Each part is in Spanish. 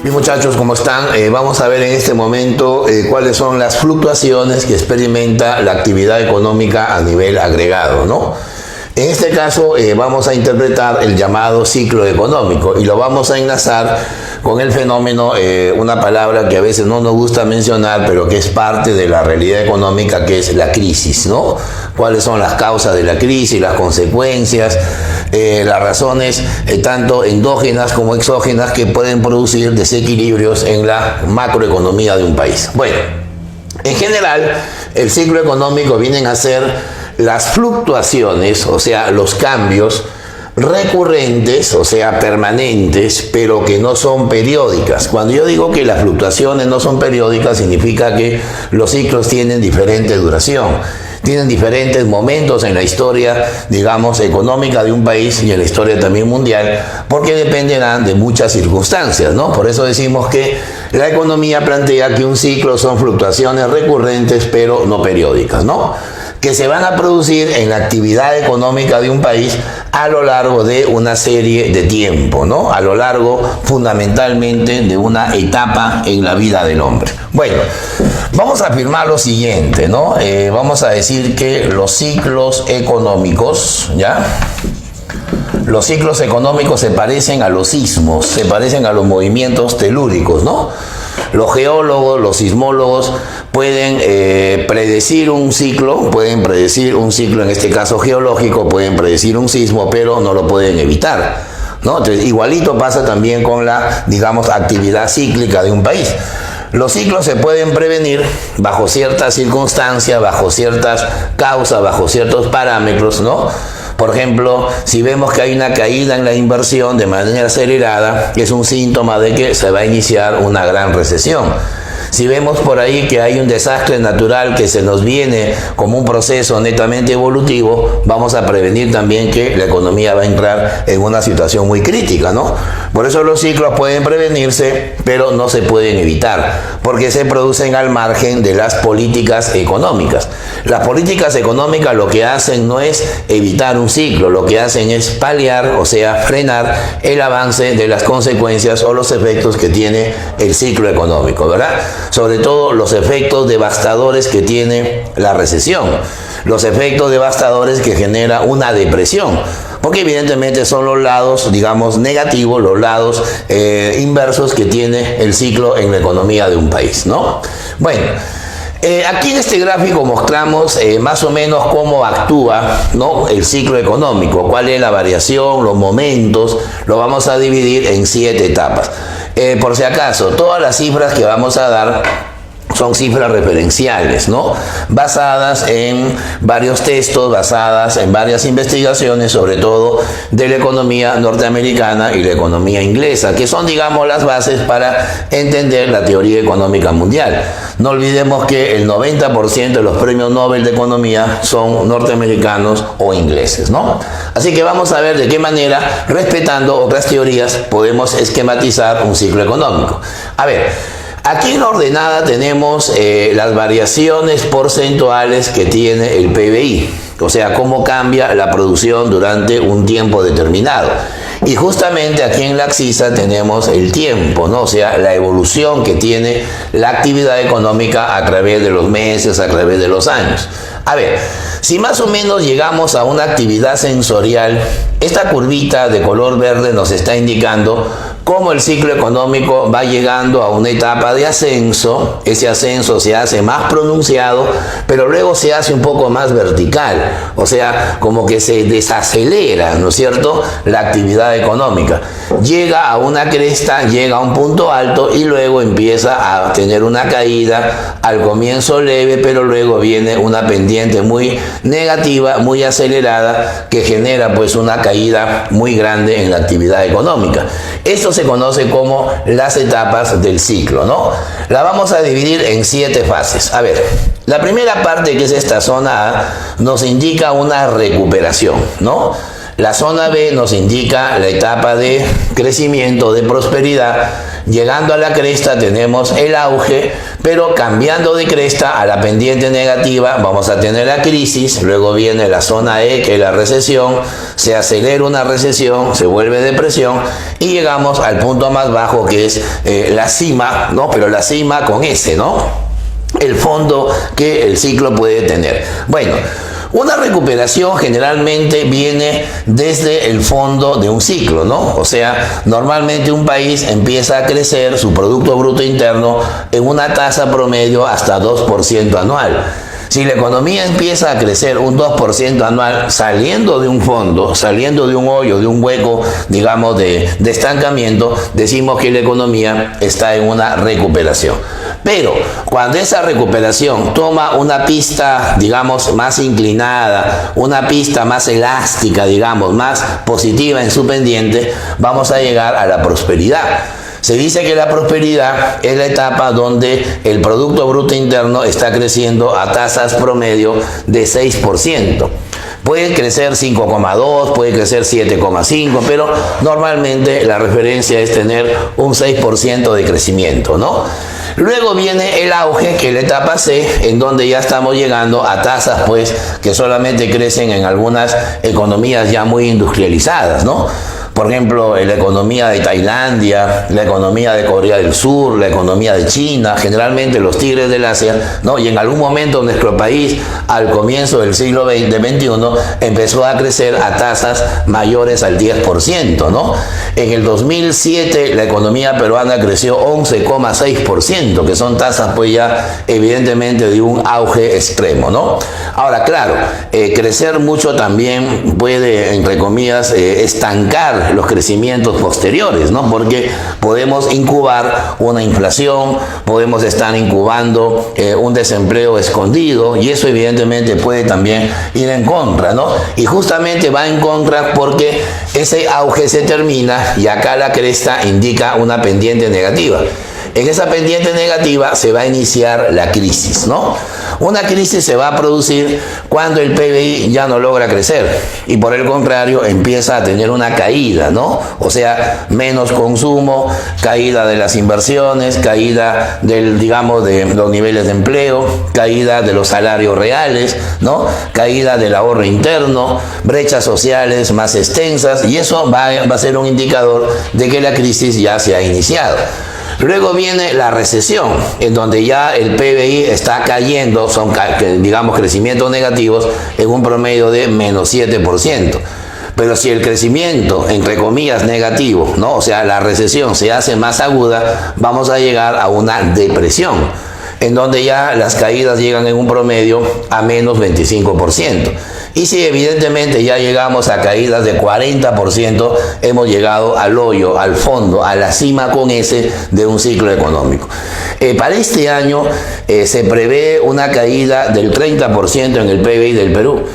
Bien, muchachos, ¿cómo están? Vamos a ver en este momento cuáles son las fluctuaciones que experimenta la actividad económica a nivel agregado, ¿no? En este caso vamos a interpretar el llamado ciclo económico y lo vamos a enlazar con el fenómeno, una palabra que a veces no nos gusta mencionar, pero que es parte de la realidad económica, que es la crisis, ¿no? Cuáles son las causas de la crisis, las consecuencias, las razones tanto endógenas como exógenas que pueden producir desequilibrios en la macroeconomía de un país. Bueno, en general, el ciclo económico vienen a ser las fluctuaciones, o sea, los cambios recurrentes, o sea, permanentes, pero que no son periódicas. Cuando yo digo que las fluctuaciones no son periódicas, significa que los ciclos tienen diferente duración, tienen diferentes momentos en la historia, digamos, económica de un país y en la historia también mundial, porque dependerán de muchas circunstancias, ¿no? Por eso decimos que la economía plantea que un ciclo son fluctuaciones recurrentes, pero no periódicas, ¿no? Que se van a producir en la actividad económica de un país a lo largo de una serie de tiempo, ¿no? A lo largo fundamentalmente de una etapa en la vida del hombre. Bueno, vamos a afirmar lo siguiente, ¿no? Vamos a decir que los ciclos económicos, ¿ya? Los ciclos económicos se parecen a los sismos, se parecen a los movimientos telúricos, ¿no? Los geólogos, los sismólogos pueden predecir un ciclo, en este caso geológico, pueden predecir un sismo, pero no lo pueden evitar, ¿no? Entonces, igualito pasa también con la, digamos, actividad cíclica de un país. Los ciclos se pueden prevenir bajo ciertas circunstancias, bajo ciertas causas, bajo ciertos parámetros, ¿no? Por ejemplo, si vemos que hay una caída en la inversión de manera acelerada, es un síntoma de que se va a iniciar una gran recesión. Si vemos por ahí que hay un desastre natural que se nos viene como un proceso netamente evolutivo, vamos a prevenir también que la economía va a entrar en una situación muy crítica, ¿no? Por eso los ciclos pueden prevenirse, pero no se pueden evitar, porque se producen al margen de las políticas económicas. Las políticas económicas lo que hacen no es evitar un ciclo, lo que hacen es paliar, o sea, frenar el avance de las consecuencias o los efectos que tiene el ciclo económico, ¿verdad? Sobre todo los efectos devastadores que tiene la recesión, los efectos devastadores que genera una depresión, porque evidentemente son los lados, digamos, negativos, los lados inversos que tiene el ciclo en la economía de un país, ¿no? Bueno, aquí en este gráfico mostramos más o menos cómo actúa, ¿no?, el ciclo económico, cuál es la variación, los momentos. Lo vamos a dividir en 7 etapas. Por si acaso, todas las cifras que vamos a dar son cifras referenciales, ¿no? Basadas en varios textos, basadas en varias investigaciones, sobre todo de la economía norteamericana y la economía inglesa, que son, digamos, las bases para entender la teoría económica mundial. No olvidemos que el 90% de los premios Nobel de Economía son norteamericanos o ingleses, ¿no? Así que vamos a ver de qué manera, respetando otras teorías, podemos esquematizar un ciclo económico. A ver, aquí en la ordenada tenemos las variaciones porcentuales que tiene el PBI, o sea, cómo cambia la producción durante un tiempo determinado. Y justamente aquí en la abscisa tenemos el tiempo, ¿no? O sea, la evolución que tiene la actividad económica a través de los meses, a través de los años. A ver, si más o menos llegamos a una actividad sensorial, esta curvita de color verde nos está indicando cómo el ciclo económico va llegando a una etapa de ascenso. Ese ascenso se hace más pronunciado, pero luego se hace un poco más vertical, o sea, como que se desacelera, ¿no es cierto?, la actividad económica. Llega a una cresta, llega a un punto alto y luego empieza a tener una caída, al comienzo leve, pero luego viene una pendiente muy negativa, muy acelerada, que genera pues una caída muy grande en la actividad económica. Esto se conoce como las etapas del ciclo, ¿no? La vamos a dividir en 7 fases. A ver, la primera parte, que es esta zona A, nos indica una recuperación, ¿no? La zona B nos indica la etapa de crecimiento, de prosperidad. Llegando a la cresta tenemos el auge, pero cambiando de cresta a la pendiente negativa vamos a tener la crisis. Luego viene la zona E, que es la recesión. Se acelera una recesión, se vuelve depresión y llegamos al punto más bajo, que es la cima, ¿no? Pero la cima con S, ¿no? El fondo que el ciclo puede tener. Bueno, una recuperación generalmente viene desde el fondo de un ciclo, ¿no? O sea, normalmente un país empieza a crecer su Producto Bruto Interno en una tasa promedio hasta 2% anual. Si la economía empieza a crecer un 2% anual, saliendo de un fondo, saliendo de un hoyo, de un hueco, digamos, de estancamiento, decimos que la economía está en una recuperación. Pero cuando esa recuperación toma una pista, digamos, más inclinada, una pista más elástica, digamos, más positiva en su pendiente, vamos a llegar a la prosperidad. Se dice que la prosperidad es la etapa donde el Producto Bruto Interno está creciendo a tasas promedio de 6%. Puede crecer 5,2, puede crecer 7,5, pero normalmente la referencia es tener un 6% de crecimiento, ¿no? Luego viene el auge, que es la etapa C, en donde ya estamos llegando a tasas, pues, que solamente crecen en algunas economías ya muy industrializadas, ¿no? Por ejemplo, la economía de Tailandia, la economía de Corea del Sur, la economía de China, generalmente los tigres del Asia, ¿no? Y en algún momento nuestro país, al comienzo del siglo XXI, empezó a crecer a tasas mayores al 10%, ¿no? En el 2007 la economía peruana creció 11,6%, que son tasas pues ya evidentemente de un auge extremo, ¿no? Ahora, claro, crecer mucho también puede, entre comillas, estancar los crecimientos posteriores, ¿no? Porque podemos incubar una inflación, podemos estar incubando un desempleo escondido, y eso evidentemente puede también ir en contra, ¿no? Y justamente va en contra porque ese auge se termina y acá la cresta indica una pendiente negativa. En esa pendiente negativa se va a iniciar la crisis, ¿no? Una crisis se va a producir cuando el PBI ya no logra crecer y por el contrario empieza a tener una caída, ¿no? O sea, menos consumo, caída de las inversiones, caída del, digamos, de los niveles de empleo, caída de los salarios reales, ¿no? Caída del ahorro interno, brechas sociales más extensas, y eso va a ser un indicador de que la crisis ya se ha iniciado. Luego viene la recesión, en donde ya el PBI está cayendo, son, digamos, crecimientos negativos en un promedio de menos 7%. Pero si el crecimiento, entre comillas, negativo, ¿no? O sea, la recesión se hace más aguda, vamos a llegar a una depresión, en donde ya las caídas llegan en un promedio a menos 25%. Y si evidentemente ya llegamos a caídas de 40%, hemos llegado al hoyo, al fondo, a la cima con S de un ciclo económico. Para este año se prevé una caída del 30% en el PBI del Perú.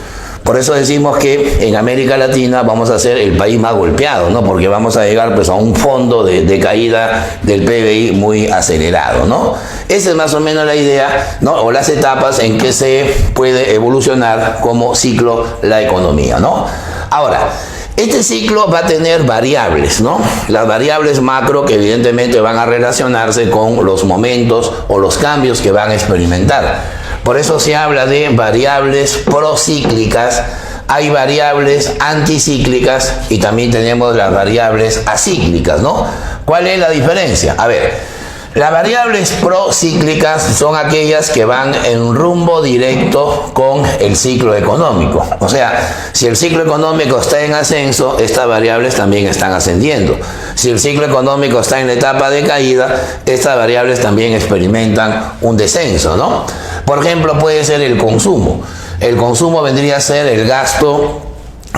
Por eso decimos que en América Latina vamos a ser el país más golpeado, ¿no? Porque vamos a llegar pues a un fondo de caída del PBI muy acelerado, ¿no? Esa es más o menos la idea, ¿no? O las etapas en que se puede evolucionar como ciclo la economía, ¿no? Ahora, este ciclo va a tener variables, ¿no? Las variables macro que evidentemente van a relacionarse con los momentos o los cambios que van a experimentar. Por eso se habla de variables procíclicas, hay variables anticíclicas y también tenemos las variables acíclicas, ¿no? ¿Cuál es la diferencia? A ver, las variables procíclicas son aquellas que van en rumbo directo con el ciclo económico. O sea, si el ciclo económico está en ascenso, estas variables también están ascendiendo. Si el ciclo económico está en la etapa de caída, estas variables también experimentan un descenso, ¿no? Por ejemplo, puede ser el consumo. El consumo vendría a ser el gasto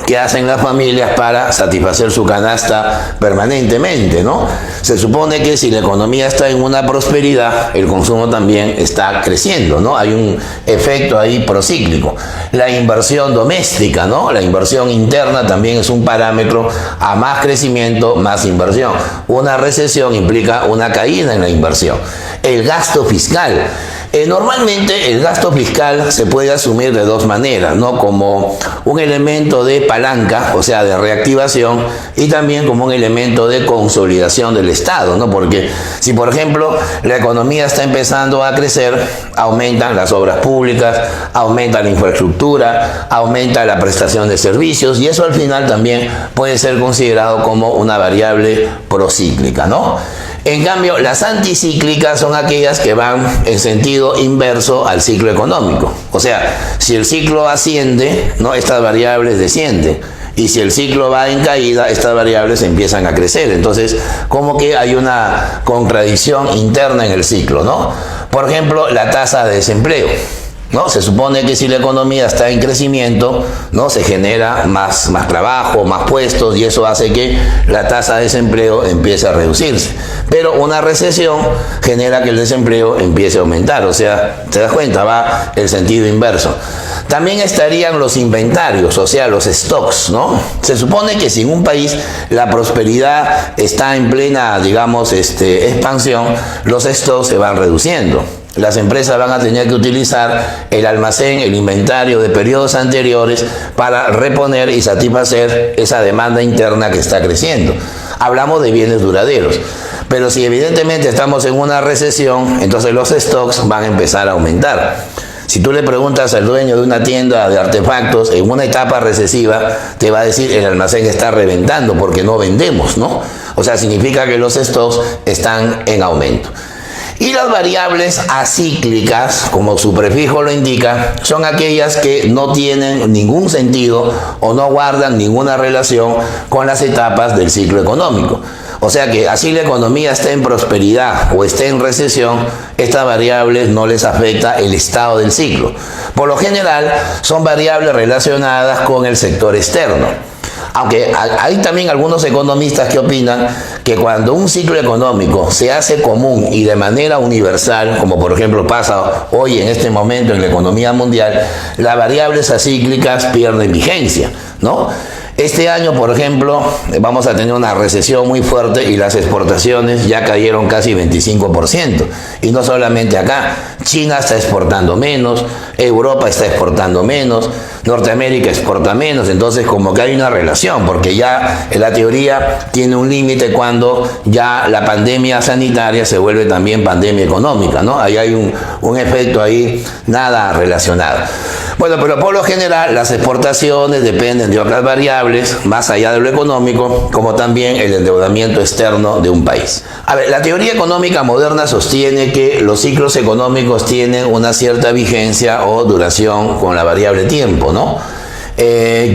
que hacen las familias para satisfacer su canasta permanentemente, ¿no? Se supone que si la economía está en una prosperidad, el consumo también está creciendo, ¿no? Hay un efecto ahí procíclico. La inversión doméstica, ¿no? La inversión interna también es un parámetro. A más crecimiento, más inversión. Una recesión implica una caída en la inversión. El gasto fiscal. Normalmente el gasto fiscal se puede asumir de dos maneras, ¿no? Como un elemento de palanca, o sea, de reactivación, y también como un elemento de consolidación del Estado, ¿no? Porque si, por ejemplo, la economía está empezando a crecer, aumentan las obras públicas, aumenta la infraestructura, aumenta la prestación de servicios, y eso al final también puede ser considerado como una variable procíclica, ¿no? En cambio, las anticíclicas son aquellas que van en sentido inverso al ciclo económico. O sea, si el ciclo asciende, ¿no?, estas variables descienden. Y si el ciclo va en caída, estas variables empiezan a crecer. Entonces, como que hay una contradicción interna en el ciclo, ¿no? Por ejemplo, la tasa de desempleo, ¿no? Se supone que si la economía está en crecimiento, ¿no?, se genera más trabajo, más puestos, y eso hace que la tasa de desempleo empiece a reducirse. Pero una recesión genera que el desempleo empiece a aumentar. O sea, te das cuenta, va el sentido inverso. También estarían los inventarios, o sea, los stocks, ¿no? Se supone que si en un país la prosperidad está en plena, digamos, expansión, los stocks se van reduciendo. Las empresas van a tener que utilizar el almacén, el inventario de periodos anteriores para reponer y satisfacer esa demanda interna que está creciendo. Hablamos de bienes duraderos. Pero si evidentemente estamos en una recesión, entonces los stocks van a empezar a aumentar. Si tú le preguntas al dueño de una tienda de artefactos en una etapa recesiva, te va a decir el almacén está reventando porque no vendemos, ¿no? O sea, significa que los stocks están en aumento. Y las variables acíclicas, como su prefijo lo indica, son aquellas que no tienen ningún sentido o no guardan ninguna relación con las etapas del ciclo económico. O sea que así la economía esté en prosperidad o esté en recesión, estas variables no les afecta el estado del ciclo. Por lo general, son variables relacionadas con el sector externo. Aunque hay también algunos economistas que opinan que cuando un ciclo económico se hace común y de manera universal, como por ejemplo pasa hoy en este momento en la economía mundial, las variables acíclicas pierden vigencia, ¿no? Este año, por ejemplo, vamos a tener una recesión muy fuerte y las exportaciones ya cayeron casi 25%. Y no solamente acá, China está exportando menos, Europa está exportando menos, Norteamérica exporta menos. Entonces, como que hay una relación, porque ya la teoría tiene un límite cuando ya la pandemia sanitaria se vuelve también pandemia económica, ¿no? Ahí hay un efecto ahí nada relacionado. Bueno, pero por lo general las exportaciones dependen de otras variables, más allá de lo económico, como también el endeudamiento externo de un país. A ver, la teoría económica moderna sostiene que los ciclos económicos tienen una cierta vigencia o duración con la variable tiempo, ¿no?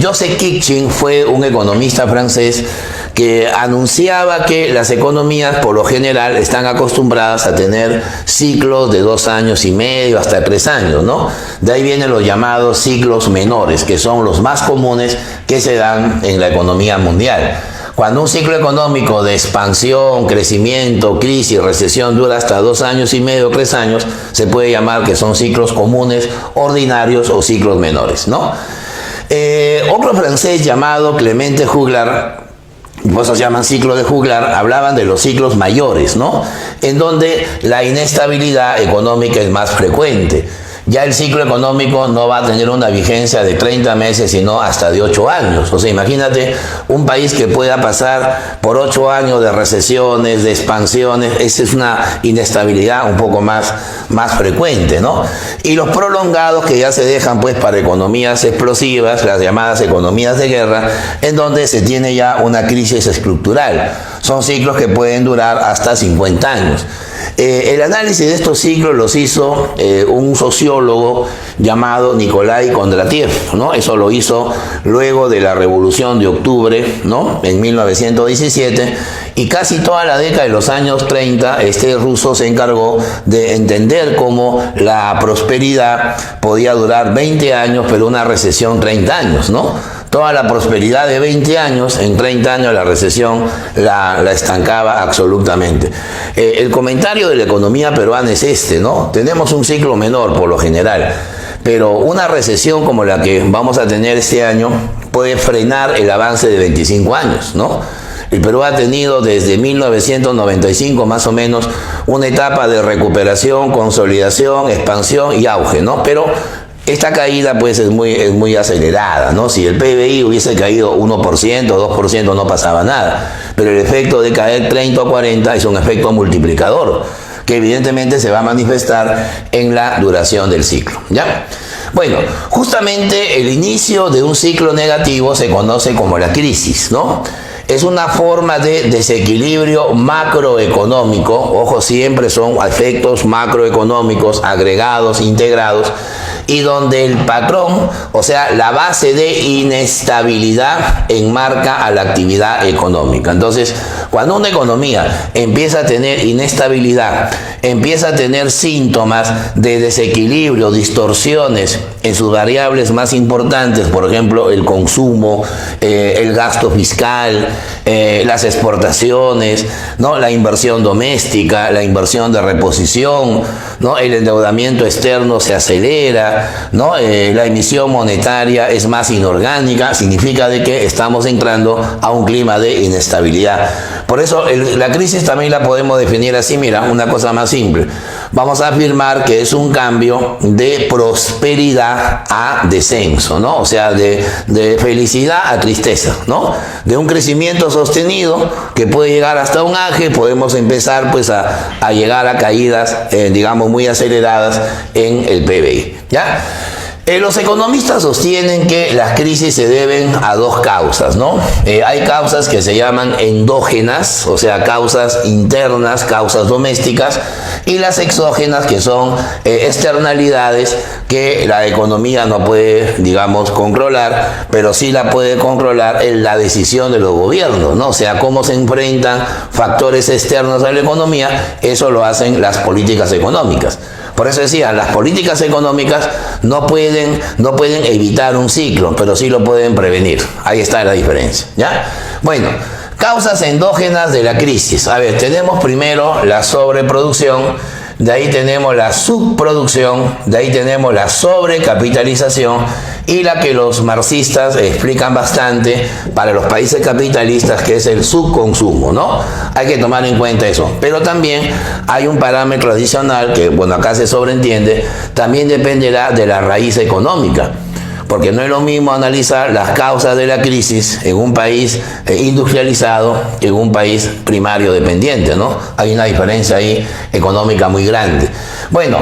Joseph Kitching fue un economista francés que anunciaba que las economías por lo general están acostumbradas a tener ciclos de 2 años y medio hasta 3 años, ¿no? De ahí vienen los llamados ciclos menores, que son los más comunes que se dan en la economía mundial. Cuando un ciclo económico de expansión, crecimiento, crisis, recesión dura hasta 2 años y medio, 3 años, se puede llamar que son ciclos comunes, ordinarios o ciclos menores, ¿no? Otro francés llamado Clemente Juglar, por eso se llaman ciclos de Juglar, hablaban de los ciclos mayores, ¿no? En donde la inestabilidad económica es más frecuente. Ya el ciclo económico no va a tener una vigencia de 30 meses, sino hasta de 8 años. O sea, imagínate un país que pueda pasar por 8 años de recesiones, de expansiones. Esa es una inestabilidad un poco más frecuente, ¿no? Y los prolongados que ya se dejan pues para economías explosivas, las llamadas economías de guerra, en donde se tiene ya una crisis estructural. Son ciclos que pueden durar hasta 50 años. El análisis de estos ciclos los hizo un sociólogo llamado Nikolai Kondratiev, ¿no? Eso lo hizo luego de la Revolución de Octubre, ¿no?, en 1917, y casi toda la década de los años 30 este ruso se encargó de entender cómo la prosperidad podía durar 20 años, pero una recesión 30 años, ¿no? Toda la prosperidad de 20 años, en 30 años la recesión la estancaba absolutamente. El comentario de la economía peruana es este, ¿no? Tenemos un ciclo menor por lo general, pero una recesión como la que vamos a tener este año puede frenar el avance de 25 años, ¿no? El Perú ha tenido desde 1995 más o menos una etapa de recuperación, consolidación, expansión y auge, ¿no? Pero esta caída pues es muy acelerada, ¿no? Si el PBI hubiese caído 1%, 2% no pasaba nada, pero el efecto de caer 30 o 40 es un efecto multiplicador que evidentemente se va a manifestar en la duración del ciclo, ¿ya? Bueno, justamente el inicio de un ciclo negativo se conoce como la crisis, ¿no? Es una forma de desequilibrio macroeconómico, ojo, siempre son efectos macroeconómicos agregados, integrados, y donde el patrón, o sea, la base de inestabilidad enmarca a la actividad económica. Entonces, cuando una economía empieza a tener inestabilidad, empieza a tener síntomas de desequilibrio, distorsiones en sus variables más importantes, por ejemplo, el consumo, el gasto fiscal, las exportaciones, ¿no? La inversión doméstica, la inversión de reposición, ¿no? El endeudamiento externo se acelera, ¿no? La emisión monetaria es más inorgánica, significa de que estamos entrando a un clima de inestabilidad. Por eso la crisis también la podemos definir así, mira, una cosa más simple. Vamos a afirmar que es un cambio de prosperidad a descenso, ¿no? O sea, de felicidad a tristeza, ¿no? De un crecimiento sostenido que puede llegar hasta un aje, podemos empezar pues a llegar a caídas, digamos, muy aceleradas en el PBI, ¿ya? Los economistas sostienen que las crisis se deben a dos causas, ¿no? Hay causas que se llaman endógenas, o sea, causas internas, causas domésticas, y las exógenas, que son externalidades que la economía no puede, digamos, controlar, pero sí la puede controlar en la decisión de los gobiernos, ¿no? O sea, cómo se enfrentan factores externos a la economía, eso lo hacen las políticas económicas. Por eso decía, las políticas económicas no pueden evitar un ciclo, pero sí lo pueden prevenir. Ahí está la diferencia, ¿ya? Bueno, causas endógenas de la crisis. A ver, tenemos primero la sobreproducción, de ahí tenemos la subproducción, de ahí tenemos la sobrecapitalización y la que los marxistas explican bastante para los países capitalistas, que es el subconsumo, ¿no? Hay que tomar en cuenta eso. Pero también hay un parámetro adicional que, bueno, acá se sobreentiende, también dependerá de la raíz económica. Porque no es lo mismo analizar las causas de la crisis en un país industrializado que en un país primario dependiente, ¿no? Hay una diferencia ahí económica muy grande. Bueno,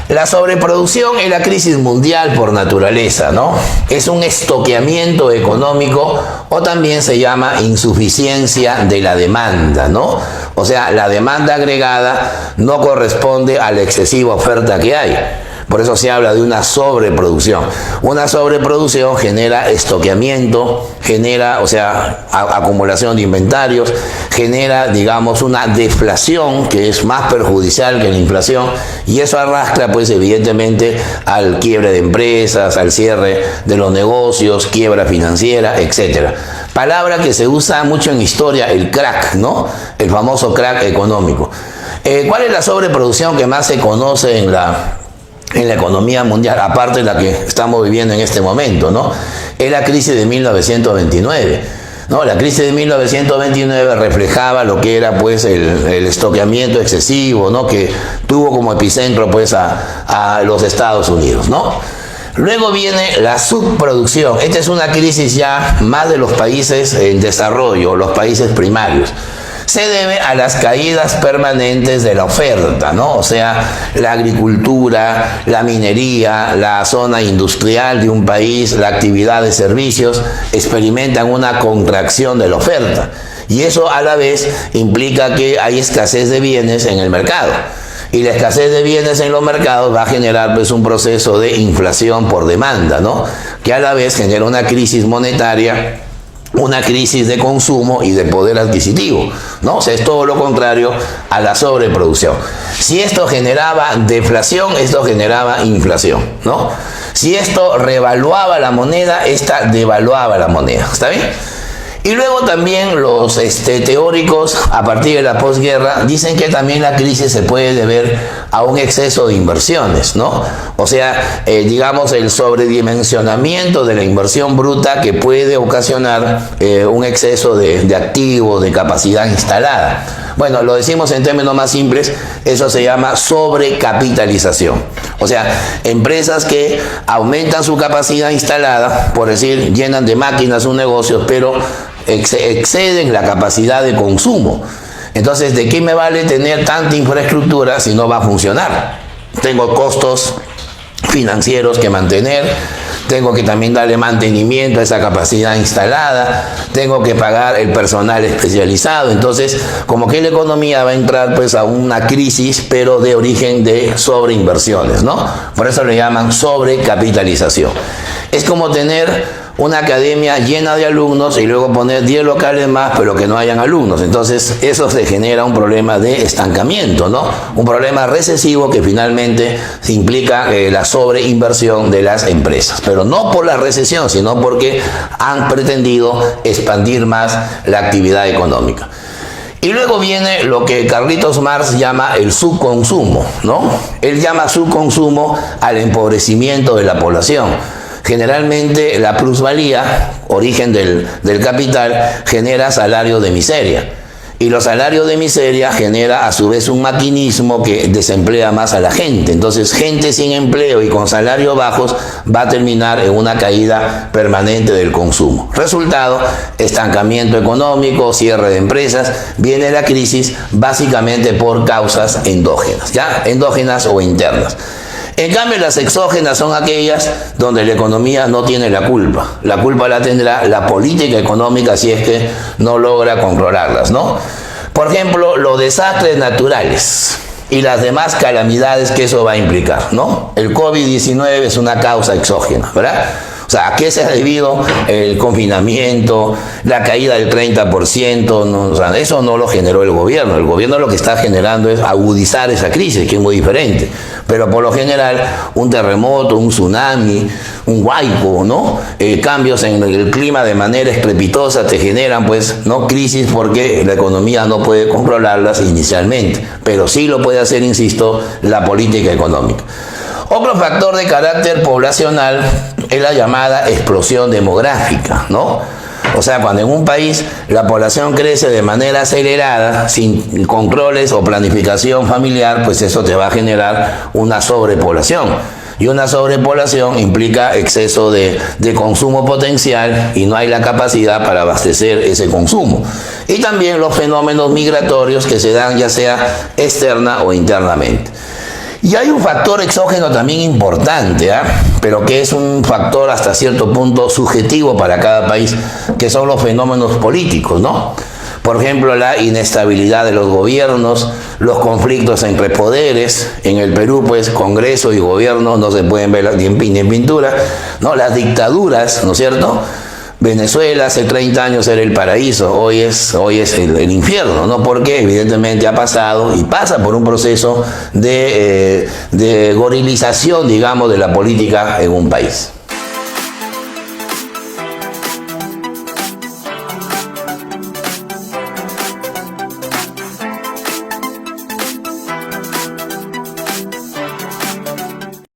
la sobreproducción es la crisis mundial por naturaleza, ¿no? Es un estoqueamiento económico, o también se llama insuficiencia de la demanda, ¿no? O sea, la demanda agregada no corresponde a la excesiva oferta que hay. Por eso se habla de una sobreproducción. Una sobreproducción genera estoqueamiento, genera, o sea, acumulación de inventarios, genera, digamos, una deflación que es más perjudicial que la inflación, y eso arrastra, pues, evidentemente, al quiebre de empresas, al cierre de los negocios, quiebra financiera, etcétera. Palabra que se usa mucho en historia, el crack, ¿no? El famoso crack económico. ¿Cuál es la sobreproducción que más se conoce en la economía mundial, aparte de la que estamos viviendo en este momento, ¿no? Es la crisis de 1929, ¿no? La crisis de 1929 reflejaba lo que era, pues, el estoqueamiento excesivo, ¿no? Que tuvo como epicentro, pues, a los Estados Unidos, ¿no? Luego viene la subproducción. Esta es una crisis ya más de los países en desarrollo, los países primarios. Se debe a las caídas permanentes de la oferta, ¿no? O sea, la agricultura, la minería, la zona industrial de un país, la actividad de servicios experimentan una contracción de la oferta. Y eso a la vez implica que hay escasez de bienes en el mercado. Y la escasez de bienes en los mercados va a generar, pues, un proceso de inflación por demanda, ¿no? Que a la vez genera una crisis monetaria, una crisis de consumo y de poder adquisitivo, ¿no? O sea, es todo lo contrario a la sobreproducción. Si esto generaba deflación, esto generaba inflación, ¿no? Si esto revaluaba la moneda, esta devaluaba la moneda, ¿está bien? Y luego también los teóricos a partir de la posguerra dicen que también la crisis se puede deber a un exceso de inversiones, ¿no? O sea, digamos el sobredimensionamiento de la inversión bruta que puede ocasionar un exceso de activos, de capacidad instalada. Bueno, lo decimos en términos más simples, eso se llama sobrecapitalización. O sea, empresas que aumentan su capacidad instalada, por decir, llenan de máquinas un negocio, pero exceden la capacidad de consumo. Entonces, ¿de qué me vale tener tanta infraestructura si no va a funcionar? Tengo costos financieros que mantener, tengo que también darle mantenimiento a esa capacidad instalada, tengo que pagar el personal especializado. Entonces, como que la economía va a entrar pues a una crisis, pero de origen de sobreinversiones, ¿no? Por eso le llaman sobrecapitalización. Es como tener una academia llena de alumnos y luego poner 10 locales más, pero que no hayan alumnos. Entonces, eso se genera un problema de estancamiento, ¿no? Un problema recesivo que finalmente se implica la sobreinversión de las empresas. Pero no por la recesión, sino porque han pretendido expandir más la actividad económica. Y luego viene lo que Carlitos Marx llama el subconsumo, ¿no? Él llama subconsumo al empobrecimiento de la población. Generalmente la plusvalía, origen del capital, genera salarios de miseria. Y los salarios de miseria genera a su vez un maquinismo que desemplea más a la gente. Entonces, gente sin empleo y con salarios bajos va a terminar en una caída permanente del consumo. Resultado, estancamiento económico, cierre de empresas. Viene la crisis básicamente por causas endógenas, ¿ya? Endógenas o internas. En cambio, las exógenas son aquellas donde la economía no tiene la culpa. La culpa la tendrá la política económica si es que no logra controlarlas, ¿no? Por ejemplo, los desastres naturales y las demás calamidades que eso va a implicar, ¿no? El COVID-19 es una causa exógena, ¿verdad? O sea, ¿a qué se ha debido el confinamiento, la caída del 30%? No, o sea, eso no lo generó el gobierno. El gobierno lo que está generando es agudizar esa crisis, que es muy diferente. Pero por lo general, un terremoto, un tsunami, un huaico, ¿no? Cambios en el clima de manera estrepitosa te generan, pues, ¿no? Crisis porque la economía no puede controlarlas inicialmente. Pero sí lo puede hacer, insisto, la política económica. Otro factor de carácter poblacional es la llamada explosión demográfica, ¿no? O sea, cuando en un país la población crece de manera acelerada, sin controles o planificación familiar, pues eso te va a generar una sobrepoblación. Y una sobrepoblación implica exceso de consumo potencial y no hay la capacidad para abastecer ese consumo. Y también los fenómenos migratorios que se dan ya sea externa o internamente. Y hay un factor exógeno también importante, pero que es un factor hasta cierto punto subjetivo para cada país, que son los fenómenos políticos, ¿no? Por ejemplo, la inestabilidad de los gobiernos, los conflictos entre poderes. En el Perú, pues, Congreso y gobierno no se pueden ver ni en pintura, ¿no? Las dictaduras, ¿no es cierto? Venezuela hace 30 años era el paraíso, hoy es el infierno, ¿no? Porque evidentemente ha pasado y pasa por un proceso de gorilización, digamos, de la política en un país.